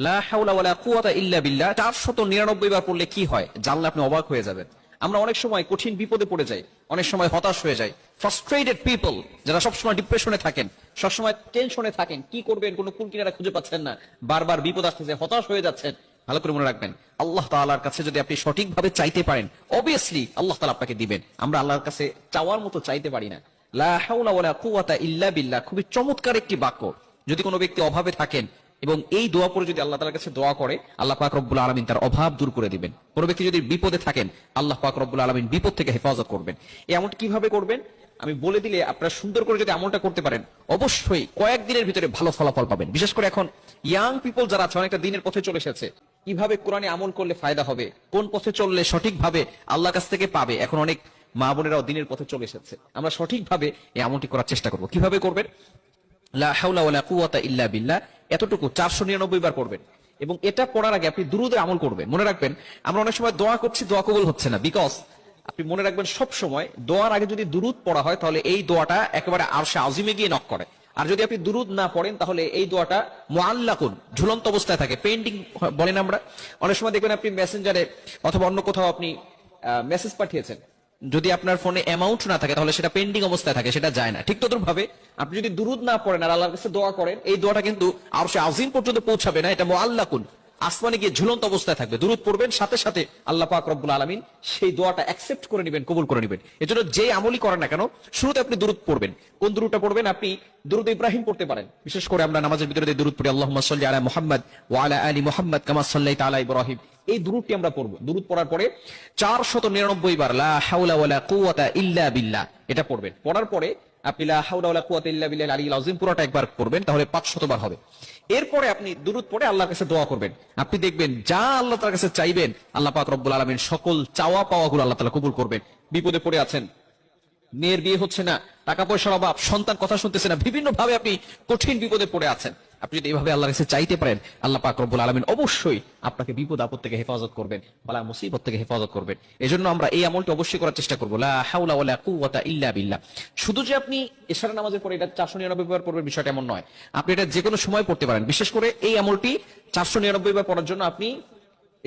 লা হাওলা ওয়ালা কুওয়াতা ইল্লা বিল্লাহ 499 বার পড়লে কি হয় জানলে আপনি অবাক হয়ে যাবেন। আমরা অনেক সময় কঠিন বিপদে পড়ে যাই, অনেক সময় হতাশ হয়ে যাই। ফ্রাস্ট্রেটেড পিপল, যারা সবসময় ডিপ্রেশনে থাকেন, সবসময় টেনশনে থাকেন, কি করবেন কোনো কুল কিনারা খুঁজে পাচ্ছেন না, বারবার বিপদ আসতেছে, হতাশ হয়ে যাচ্ছেন। ভালো করে মনে রাখবেন, আল্লাহ তাআলার কাছে যদি আপনি সঠিকভাবে চাইতে পারেন, অবভিয়াসলি আল্লাহ তাআলা আপনাকে দিবেন। আমরা আল্লাহর কাছে চাওয়ার মতো চাইতে পারি না। লা হাওলা ওয়ালা কুওয়াতা ইল্লা বিল্লাহ খুবই চমৎকার একটি বাক্য। যদি কোনো ব্যক্তি অভাবে থাকেন এবং এই দোয়া পরে যদি আল্লাহ তাআলার কাছে দোয়া করে, আল্লাহ পাক রব্বুল আলামিন তার অভাব দূর করে দিবেন। কোনো ব্যক্তি যদি বিপদে থাকেন, আল্লাহ পাক রব্বুল আলামিন বিপদ থেকে হেফাজত করবেন। এই আমলটি কিভাবে করবেন আমি বলে দিলে আপনারা সুন্দর করে যদি আমলটা করতে পারেন, অবশ্যই কয়েকদিনের ভিতরে ভালো ফলাফল পাবেন। বিশেষ করে এখন ইয়াং পিপল যারা আছে, অনেকটা দিনের পথে চলে এসেছে, কিভাবে কোরআনে আমল করলে ফায়দা হবে, কোন পথে চললে সঠিকভাবে আল্লাহর কাছ থেকে পাবে, এখন অনেক মা বোনেরাও দিনের পথে চলে এসেছে। আমরা সঠিকভাবে এই আমলটি করার চেষ্টা করব। কিভাবে করবেন? লা হাওলা ওয়ালা কুওয়াতা ইল্লা বিল্লাহ এতটুকু 499 বার পড়বেন। এবং এটা পড়ার আগে আপনি দুরূদের আমল করবেন। মনে রাখবেন, আমরা অনেক সময় দোয়া করছি, দোয়া কবুল হচ্ছে না, বিকজ আপনি মনে রাখবেন সব সময় দোয়ার আগে যদি দুরূদ পড়া হয়, তাহলে এই দোয়াটা একেবারে আরশে আজিমে গিয়ে নক করে। আর যদি আপনি দুরূদ না পড়েন, তাহলে এই দোয়াটা মুআল্লাকুন, ঝুলন্ত অবস্থায় থাকে, পেন্ডিং বলেন আমরা। অনেক সময় দেখবেন আপনি মেসেঞ্জারে অথবা অন্য কোথাও আপনি মেসেজ পাঠিয়েছেন, যদি আপনার ফোনে অ্যামাউন্ট না থাকে, তাহলে সেটা পেন্ডিং অবস্থায় থাকে, সেটা যায় না। ঠিক তদ্রুপভাবে আপনি যদি দুরূদ না পড়েন আর আল্লাহর কাছে দোয়া করেন, এই দোয়াটা কিন্তু আরশে আজিম পর্যন্ত পৌঁছাবে না, এটা মুআল্লাকুন, আসমানে গিয়ে ঝুলন্ত অবস্থায় থাকবে। দুরূদ পড়বেন, সাথে সাথে আল্লাহ পাক রব্বুল আলামিন সেই দোয়াটা অ্যাকসেপ্ট করে নেবেন, কবুল করে নেবেন। এজন্য যে আমলই করেন না কেন, শুরুতে আপনি দুরূদ পড়বেন। কোন দুরূদটা পড়বেন? আপনি দুরূদ ইব্রাহিম পড়তে পারেন। বিশেষ করে আমরা নামাজের ভিতরে দুরূদ পড়ি, আল্লাহুম্মা সাল্লি আলা মুহাম্মাদ ওয়া আলা আলি মুহাম্মাদ কামা সাল্লাইতা আলা ইব্রাহিম। এই দুরূদটি আমরা পড়বো। দুরূদ পড়ার পরে 499 বার লা হাওলা ওয়ালা কুওয়াতা ইল্লা বিল্লাহ এটা পড়বেন। পড়ার পরে আপনি লা হাওলা ওয়ালা কুওয়াতা ইল্লা বিল্লাহিল আলিয়্যিল আযীম পুরোটা একবার পড়বেন, তাহলে 500 বার হবে। এরপরে আপনি দুরূদ পড়ে আল্লাহর কাছে দোয়া করবেন। আপনি দেখবেন যা আল্লাহ তাআলার কাছে চাইবেন, আল্লাহ পাক রব্বুল আলামিন সকল চাওয়া পাওয়াগুলো আল্লাহ তাআলা কবুল করবেন। বিপদে পড়ে আছেন, মেয়ের বিয়ে হচ্ছে না, টাকা পয়সার অভাব, সন্তান কথা শুনতেছে না, বিভিন্ন ভাবে আপনি কঠিন বিপদে পড়ে আছেন, আপনি যদি এইভাবে আল্লাহর কাছে চাইতে পারেন, আল্লাহ পাক রব্বুল আলামিন অবশ্যই আপনাকে বিপদ আপদ থেকে হেফাজত করবেন, বালা মুসিবত থেকে হেফাজত করবেন। এজন্য আমরা এই আমলটি অবশ্যই করার চেষ্টা করব। লা হাওলা ওয়ালা কুওয়াতা ইল্লা বিল্লাহ। শুধু যে আপনি ইশারা নামাজের পরে এটা 499 বার পড়বেন বিষয়টা এমন নয়, আপনি এটা যে কোনো সময় পড়তে পারেন। বিশেষ করে এই আমলটি 499 বার পড়ার জন্য আপনি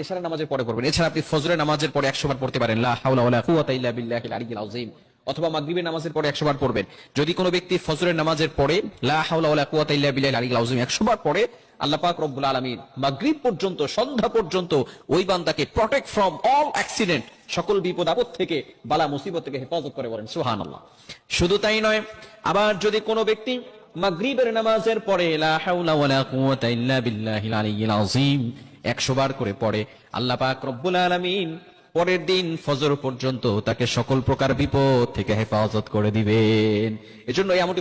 ইশারা নামাজের পরে পড়বেন। এছাড়া আপনি ফজরের নামাজের পরে 100 বার পড়তে পারেন, লা হাওলা ওয়ালা কুওয়াতা ইল্লা বিল্লাহিল আলিয়্যিল আযীম। অথবা মাগরিবের নামাজের পরে 100 বার পড়বেন। যদি কোনো ব্যক্তি ফজরের নামাজের পরে লা হাওলা ওয়ালা কুওয়াতা ইল্লা বিল্লাহিল আলিয়্যিল আযীম 100 বার পড়ে, আল্লাহ পাক রব্বুল আলামিন মাগরিব পর্যন্ত, সন্ধ্যা পর্যন্ত ওই বান্দাকে প্রটেক্ট ফ্রম অল অ্যাক্সিডেন্ট, সকল বিপদ আপদ থেকে, বালা মুসিবত থেকে হেফাজত করে, বলেন সুবহানাল্লাহ। শুধু তাই নয়, আবার যদি কোনো ব্যক্তি মাগরিবের নামাজের পরে লা হাওলা ওয়ালা কুওয়াতা ইল্লা বিল্লাহিল আলিয়্যিল আযীম 100 বার করে পড়ে, আল্লাহ পাক রব্বুল আলামিন পরের দিন ফজর পর্যন্ত তাকে সকল প্রকার বিপদ থেকে হেফাজত করে দিবেন। এজন্য এই আমলটি